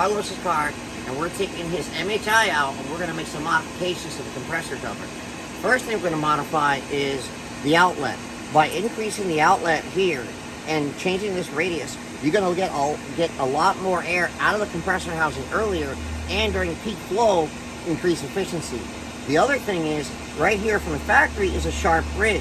Carlos's car, and we're taking his MHI out, and we're going to make some modifications to the compressor cover. First thing we're going to modify is the outlet. By increasing the outlet here and changing this radius, you're going to get a lot more air out of the compressor housing earlier, and during peak flow, increase efficiency. The other thing is, right here from the factory is a sharp ridge.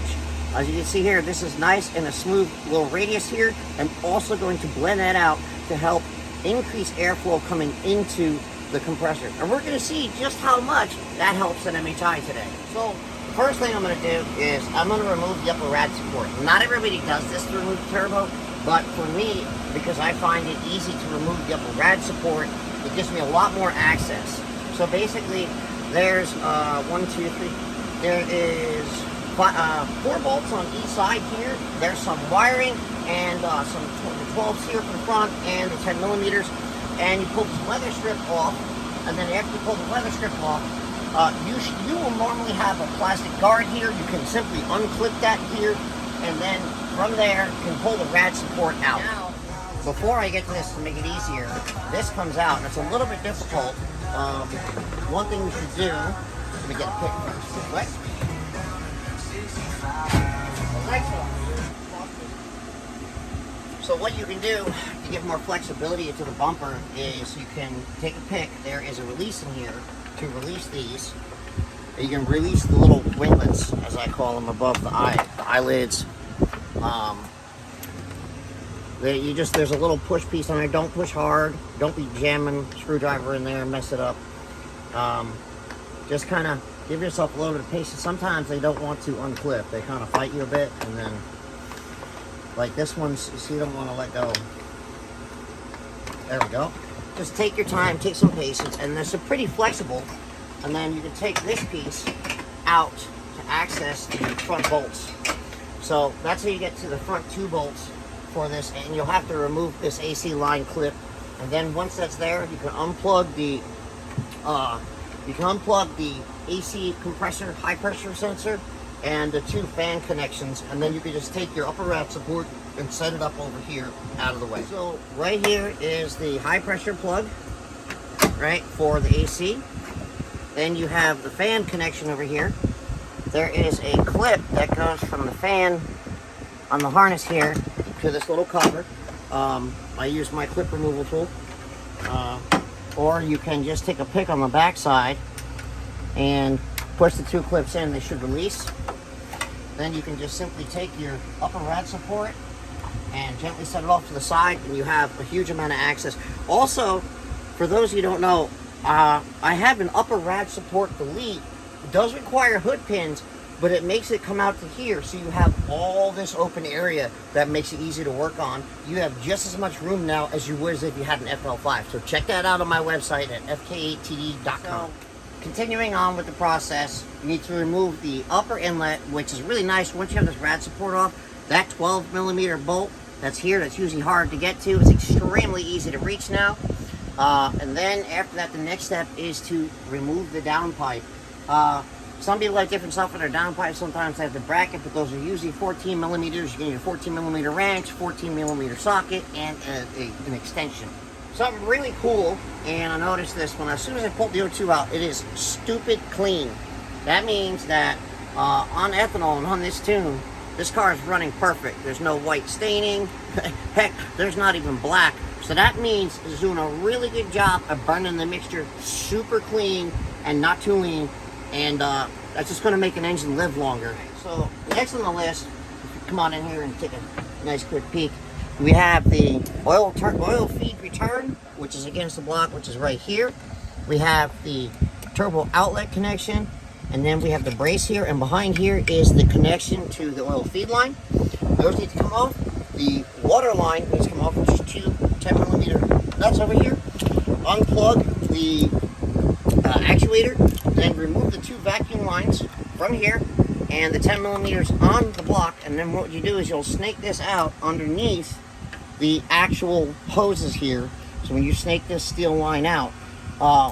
As you can see here, this is nice and a smooth little radius here. I'm also going to blend that out to help increase airflow coming into the compressor. And we're going to see just how much that helps an MHI today. So the first thing I'm going to do is I'm going to remove the upper rad support. Not everybody does this to remove the turbo, but for me, because I find it easy to remove the upper rad support, it gives me a lot more access. So basically, there's 1, 2, 3. There is 4 bolts on each side here. There's some wiring and some 12s here for the front and the 10 millimeters. And you pull this leather strip off, and then after you pull the leather strip off, you will normally have a plastic guard here. You can simply unclip that here, and then from there you can pull the rad support out. Now, before I get to this to make it easier, this comes out, and it's a little bit difficult. One thing we should do, let me get a pick first, right? So what you can do to give more flexibility to the bumper is you can take a pick. There is a release in here to release these. You can release the little winglets, as I call them, above the eyelids. There's a little push piece on there. Don't push hard. Don't be jamming a screwdriver in there and mess it up. Just kind of give yourself a little bit of patience. Sometimes they don't want to unclip. They kind of fight you a bit, and then, like this one, so you don't want to let go. There we go. Just take your time, take some patience, and they're pretty flexible. And then you can take this piece out to access the front bolts. So that's how you get to the front 2 bolts for this, and you'll have to remove this AC line clip. And then once that's there, you can unplug the AC compressor high pressure sensor and the 2 fan connections, and then you can just take your upper rad support and set it up over here out of the way. So right here is the high pressure plug, right, for the AC. Then you have the fan connection over here. There is a clip that goes from the fan on the harness here to this little cover. I use my clip removal tool, or you can just take a pick on the back side and push the 2 clips in. They should release. Then you can just simply take your upper rad support and gently set it off to the side, and you have a huge amount of access. Also, for those of you who don't know, I have an upper rad support delete. It does require hood pins, but it makes it come out to here, so you have all this open area that makes it easy to work on. You have just as much room now as you would if you had an FL5. So check that out on my website at fk8de5.com. Continuing on with the process, you need to remove the upper inlet, which is really nice. Once you have this rad support off, that 12 millimeter bolt that's here, that's usually hard to get to, is extremely easy to reach now. And then after that, the next step is to remove the downpipe. Some people have different stuff for their downpipe. Sometimes they have the bracket, but those are usually 14 millimeters. You need a 14 millimeter wrench, 14 millimeter socket, and an extension. Something really cool, and I noticed this when as soon as I pulled the O2 out, it is stupid clean. That means that on ethanol and on this tune, this car is running perfect. There's no white staining. Heck, there's not even black. So that means it's doing a really good job of burning the mixture super clean and not too lean. And that's just going to make an engine live longer. So next on the list, come on in here and take a nice quick peek. We have the oil feed return, which is against the block, which is right here. We have the turbo outlet connection, and then we have the brace here, and behind here is the connection to the oil feed line. Those need to come off. The water line needs to come off, which is 2 10 millimeter nuts over here. Unplug the actuator, then remove the 2 vacuum lines from here and the 10 millimeters on the block, and then what you do is you'll snake this out underneath the actual hoses here. So when you snake this steel line out,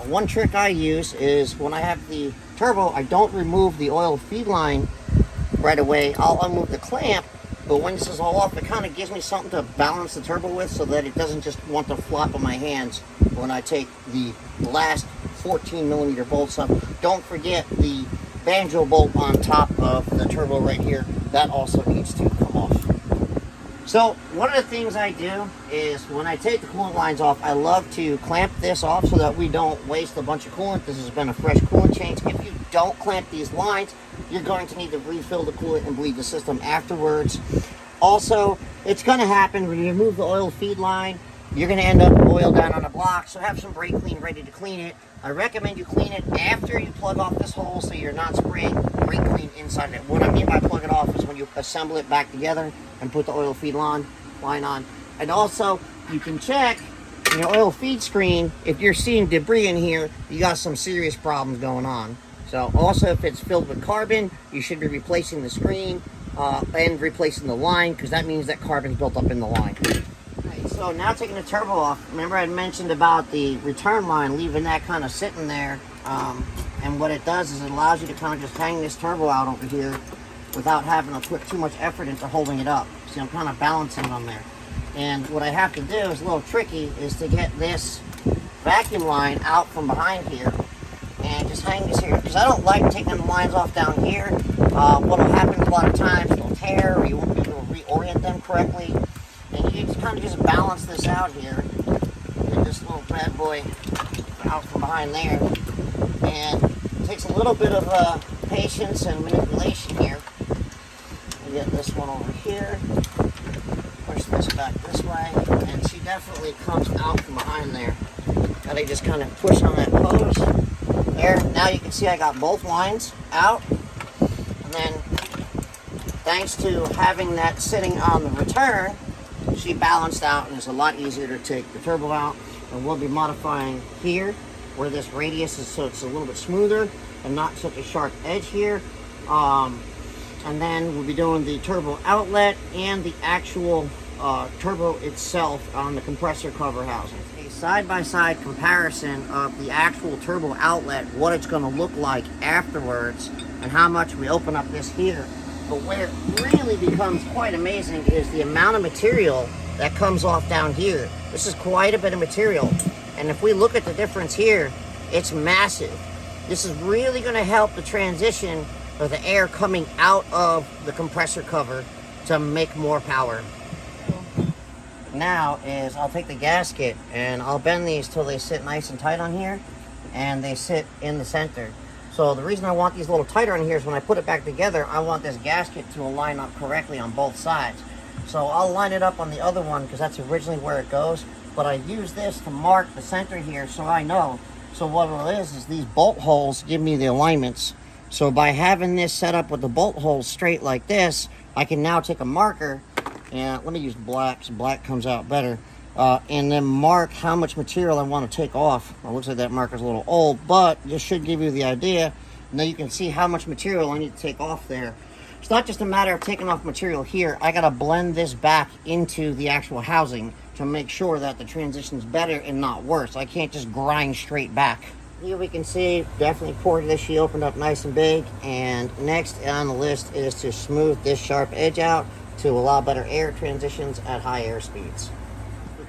one trick I use is when I have the turbo, I don't remove the oil feed line right away. I'll unmove the clamp, but when this is all off, it kind of gives me something to balance the turbo with so that it doesn't just want to flop on my hands when I take the last 14mm bolts up. Don't forget the banjo bolt on top of the turbo right here. That also needs to come off. So one of the things I do is when I take the coolant lines off, I love to clamp this off so that we don't waste a bunch of coolant. This has been a fresh coolant change. If you don't clamp these lines, you're going to need to refill the coolant and bleed the system afterwards. Also, it's going to happen when you remove the oil feed line. You're going to end up oil down on a block, so have some brake clean ready to clean it. I recommend you clean it after you plug off this hole so you're not spraying brake clean inside it. What I mean by plug it off is when you assemble it back together and put the oil feed line on. And also, you can check in your oil feed screen, if you're seeing debris in here, you got some serious problems going on. So also, if it's filled with carbon, you should be replacing the screen and replacing the line, because that means that carbon's built up in the line. So now taking the turbo off, remember I mentioned about the return line, leaving that kind of sitting there, and what it does is it allows you to kind of just hang this turbo out over here without having to put too much effort into holding it up. See, I'm kind of balancing it on there. And what I have to do is a little tricky, is to get this vacuum line out from behind here and just hang this here, because I don't like taking the lines off down here. What will happen a lot of times, they'll tear or you won't be able to reorient them correctly. And you can kind of just balance this out here. Get this little bad boy out from behind there. And it takes a little bit of patience and manipulation here. We get this one over here. Push this back this way. And she definitely comes out from behind there. Gotta just kind of push on that hose. There. Now you can see I got both lines out. And then, thanks to having that sitting on the return, she balanced out, and it's a lot easier to take the turbo out. And we'll be modifying here where this radius is, so it's a little bit smoother and not such a sharp edge here. And then we'll be doing the turbo outlet and the actual turbo itself on the compressor cover housing. A side-by-side comparison of the actual turbo outlet, what it's going to look like afterwards, and how much we open up this here. But where it really becomes quite amazing is the amount of material that comes off down here. This is quite a bit of material. And if we look at the difference here, it's massive. This is really going to help the transition of the air coming out of the compressor cover to make more power. Now is I'll take the gasket and I'll bend these till they sit nice and tight on here, and they sit in the center. So the reason I want these a little tighter on here is when I put it back together, I want this gasket to align up correctly on both sides. So I'll line it up on the other one because that's originally where it goes. But I use this to mark the center here so I know. So what it is these bolt holes give me the alignments. So by having this set up with the bolt holes straight like this, I can now take a marker, and let me use black so black comes out better. And then mark how much material I want to take off. Well, it looks like that marker's a little old, but this should give you the idea. Now you can see how much material I need to take off there. It's not just a matter of taking off material here. I got to blend this back into the actual housing to make sure that the transition's better and not worse. I can't just grind straight back. Here we can see, definitely poured this. She opened up nice and big. And next on the list is to smooth this sharp edge out to allow better air transitions at high air speeds.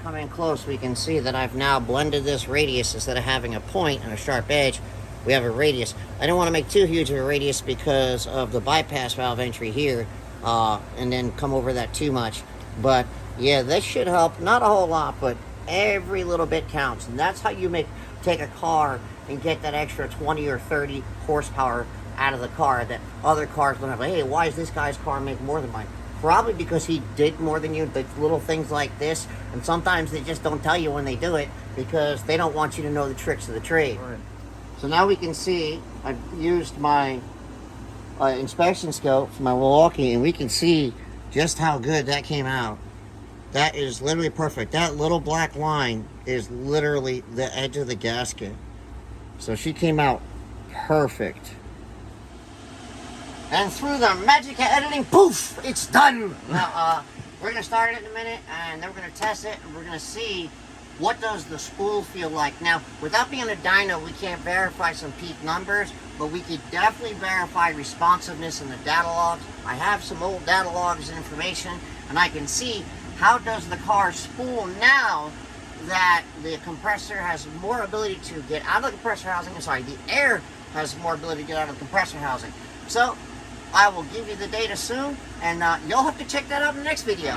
Come in close, we can see that I've now blended this radius. Instead of having a point and a sharp edge, we have a radius. I don't want to make too huge of a radius because of the bypass valve entry here, and then come over that too much. But yeah, this should help, not a whole lot, but every little bit counts. And that's how you take a car and get that extra 20 or 30 horsepower out of the car that other cars don't have. Like, hey, why does this guy's car make more than mine? Probably because he did more than you. The little things like this, and sometimes they just don't tell you when they do it because they don't want you to know the tricks of the trade. Right. So now we can see I've used my inspection scope for my Milwaukee, and we can see just how good that came out. That is literally perfect. That little black line is literally the edge of the gasket. So she came out perfect. And through the magic of editing, poof, it's done. Now, we're going to start it in a minute, and then we're going to test it, and we're going to see what does the spool feel like. Now, without being a dyno, we can't verify some peak numbers, but we could definitely verify responsiveness in the data logs. I have some old data logs and information, and I can see how does the car spool now that the compressor has more ability to get out of the compressor housing. Sorry, the air has more ability to get out of the compressor housing. So I will give you the data soon, and you'll have to check that out in the next video.